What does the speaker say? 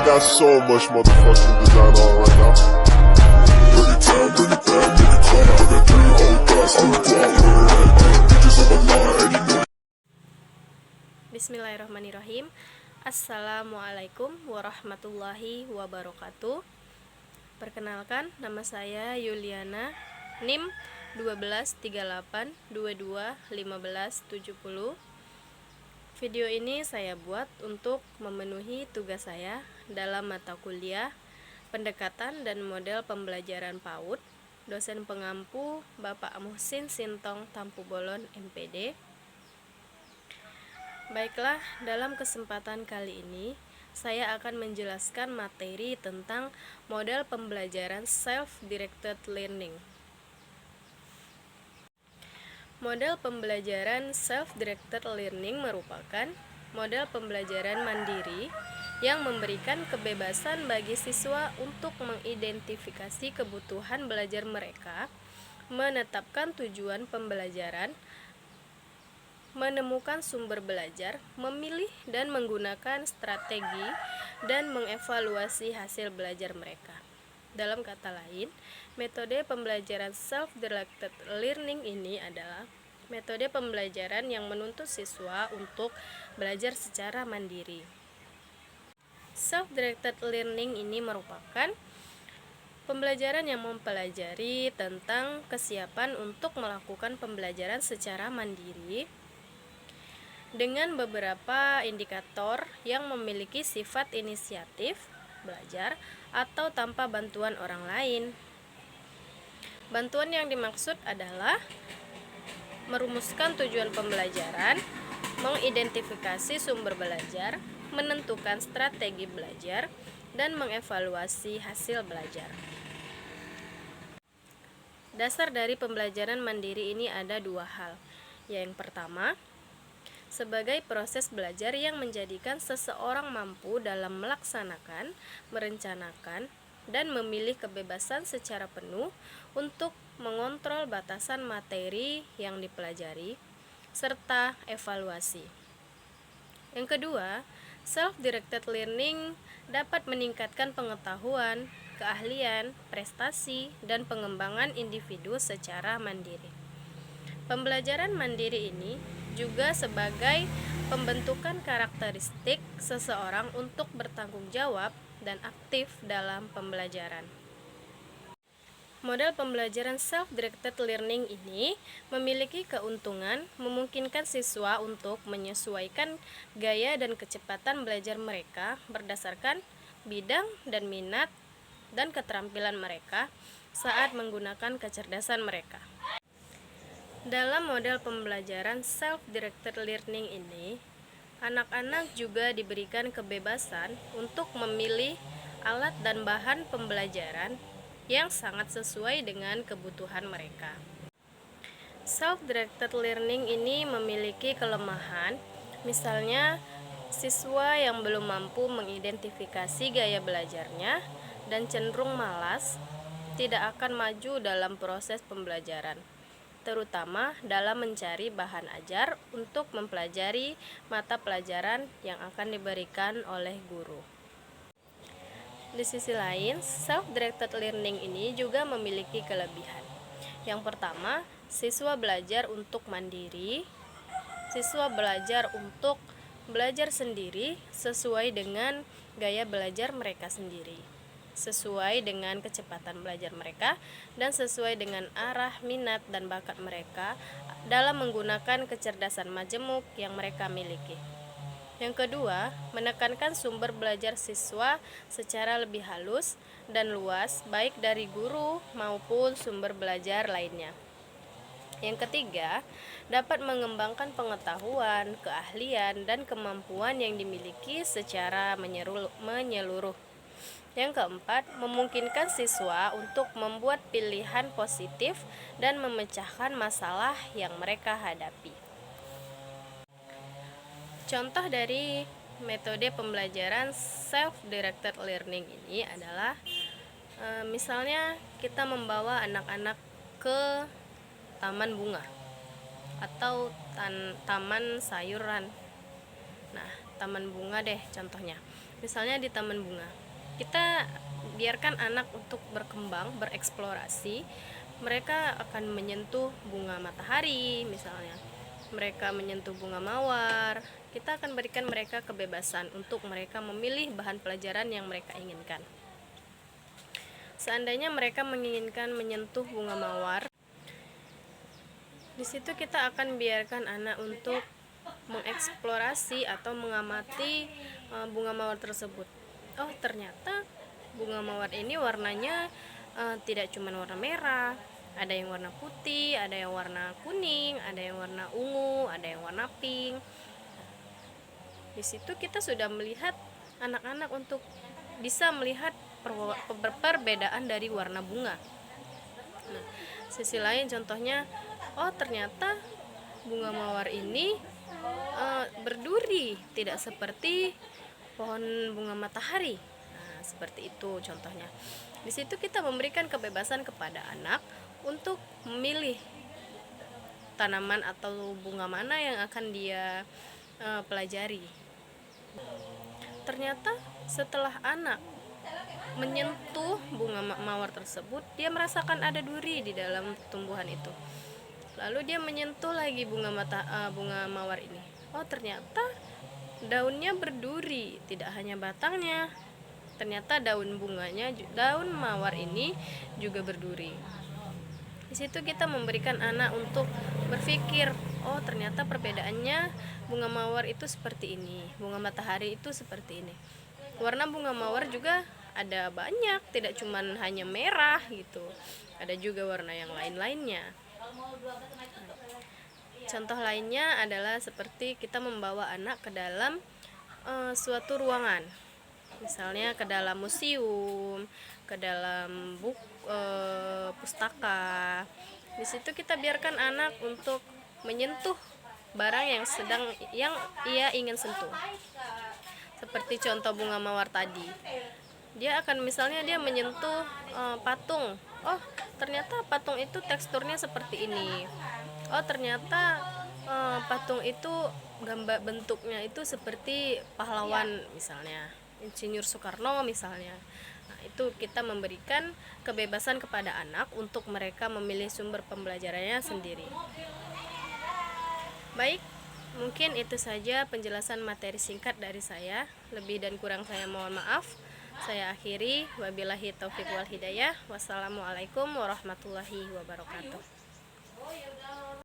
got so much motherfucking design on right now. Bring it down, bring it back, make it clap. I got 3 old thoughts, I'm the block, bitches on my line, and you know. Bismillahirrahmanirrahim. Assalamualaikum warahmatullahi wabarakatuh. Perkenalkan, nama saya Yuliana, NIM 1238221570. Video ini saya buat untuk memenuhi tugas saya dalam mata kuliah Pendekatan dan Model Pembelajaran PAUD, dosen pengampu Bapak Muhsin Sintong Tampu Bolon MPD. Baiklah, dalam kesempatan kali ini saya akan menjelaskan materi tentang model pembelajaran self-directed learning. Model pembelajaran self-directed learning merupakan model pembelajaran mandiri yang memberikan kebebasan bagi siswa untuk mengidentifikasi kebutuhan belajar mereka, menetapkan tujuan pembelajaran, menemukan sumber belajar, memilih dan menggunakan strategi, dan mengevaluasi hasil belajar mereka. Dalam kata lain, metode pembelajaran self-directed learning ini adalah metode pembelajaran yang menuntut siswa untuk belajar secara mandiri. Self-directed learning ini merupakan pembelajaran yang mempelajari tentang kesiapan untuk melakukan pembelajaran secara mandiri dengan beberapa indikator yang memiliki sifat inisiatif belajar atau tanpa bantuan orang lain. Bantuan yang dimaksud adalah merumuskan tujuan pembelajaran, mengidentifikasi sumber belajar, menentukan strategi belajar, dan mengevaluasi hasil belajar. Dasar dari pembelajaran mandiri ini ada 2 hal. Yang pertama, sebagai proses belajar yang menjadikan seseorang mampu dalam melaksanakan, merencanakan, dan memilih kebebasan secara penuh untuk mengontrol batasan materi yang dipelajari, serta evaluasi. Yang kedua, self-directed learning dapat meningkatkan pengetahuan, keahlian, prestasi, dan pengembangan individu secara mandiri. Pembelajaran mandiri ini juga sebagai pembentukan karakteristik seseorang untuk bertanggung jawab dan aktif dalam pembelajaran. Model pembelajaran self-directed learning ini memiliki keuntungan memungkinkan siswa untuk menyesuaikan gaya dan kecepatan belajar mereka berdasarkan bidang dan minat dan keterampilan mereka saat menggunakan kecerdasan mereka. Dalam model pembelajaran self-directed learning ini, anak-anak juga diberikan kebebasan untuk memilih alat dan bahan pembelajaran yang sangat sesuai dengan kebutuhan mereka. Self-directed learning ini memiliki kelemahan, misalnya siswa yang belum mampu mengidentifikasi gaya belajarnya dan cenderung malas, tidak akan maju dalam proses pembelajaran, terutama dalam mencari bahan ajar untuk mempelajari mata pelajaran yang akan diberikan oleh guru. Di sisi lain, self-directed learning ini juga memiliki kelebihan. Yang pertama, siswa belajar untuk mandiri, siswa belajar untuk belajar sendiri sesuai dengan gaya belajar mereka sendiri, sesuai dengan kecepatan belajar mereka, dan sesuai dengan arah minat dan bakat mereka dalam menggunakan kecerdasan majemuk yang mereka miliki. Yang kedua, menekankan sumber belajar siswa secara lebih halus dan luas, baik dari guru maupun sumber belajar lainnya. Yang ketiga, dapat mengembangkan pengetahuan, keahlian, dan kemampuan yang dimiliki secara menyeluruh. Yang keempat, memungkinkan siswa untuk membuat pilihan positif dan memecahkan masalah yang mereka hadapi. Contoh dari metode pembelajaran self-directed learning ini adalah misalnya kita membawa anak-anak ke taman bunga atau taman sayuran. Nah, taman bunga deh contohnya. Misalnya di taman bunga, kita biarkan anak untuk berkembang, bereksplorasi. Mereka akan menyentuh bunga matahari misalnya, mereka menyentuh bunga mawar. Kita akan berikan mereka kebebasan untuk mereka memilih bahan pelajaran yang mereka inginkan. Seandainya mereka menginginkan menyentuh bunga mawar, di situ kita akan biarkan anak untuk mengeksplorasi atau mengamati bunga mawar tersebut. Oh, ternyata bunga mawar ini warnanya tidak cuma warna merah, ada yang warna putih, ada yang warna kuning, ada yang warna ungu, ada yang warna pink. Di situ kita sudah melihat anak-anak untuk bisa melihat perbedaan dari warna bunga. Nah, sisi lain contohnya, oh ternyata bunga mawar ini berduri, tidak seperti pohon bunga matahari. Nah, seperti itu contohnya. Di situ kita memberikan kebebasan kepada anak untuk memilih tanaman atau bunga mana yang akan dia pelajari. Ternyata setelah anak menyentuh bunga mawar tersebut, dia merasakan ada duri di dalam tumbuhan itu. Lalu dia menyentuh lagi bunga mawar ini. Oh, ternyata daunnya berduri, tidak hanya batangnya. Ternyata daun bunganya, daun mawar ini juga berduri. Di situ kita memberikan anak untuk berpikir, oh ternyata perbedaannya bunga mawar itu seperti ini, bunga matahari itu seperti ini. Warna bunga mawar juga ada banyak, tidak cuma hanya merah gitu. Ada juga warna yang lain-lainnya. Contoh lainnya adalah seperti kita membawa anak ke dalam suatu ruangan. Misalnya ke dalam museum, ke dalam pustaka. Di situ kita biarkan anak untuk menyentuh barang yang ia ingin sentuh. Seperti contoh bunga mawar tadi. Dia akan misalnya dia menyentuh patung. Oh, ternyata patung itu teksturnya seperti ini. Oh, ternyata patung itu gambar bentuknya itu seperti pahlawan misalnya, Insinyur Soekarno misalnya. Nah, itu kita memberikan kebebasan kepada anak untuk mereka memilih sumber pembelajarannya sendiri. Baik, mungkin itu saja penjelasan materi singkat dari saya. Lebih dan kurang saya mohon maaf. Saya akhiri, wabillahi taufiq wal hidayah. Wassalamualaikum warahmatullahi wabarakatuh.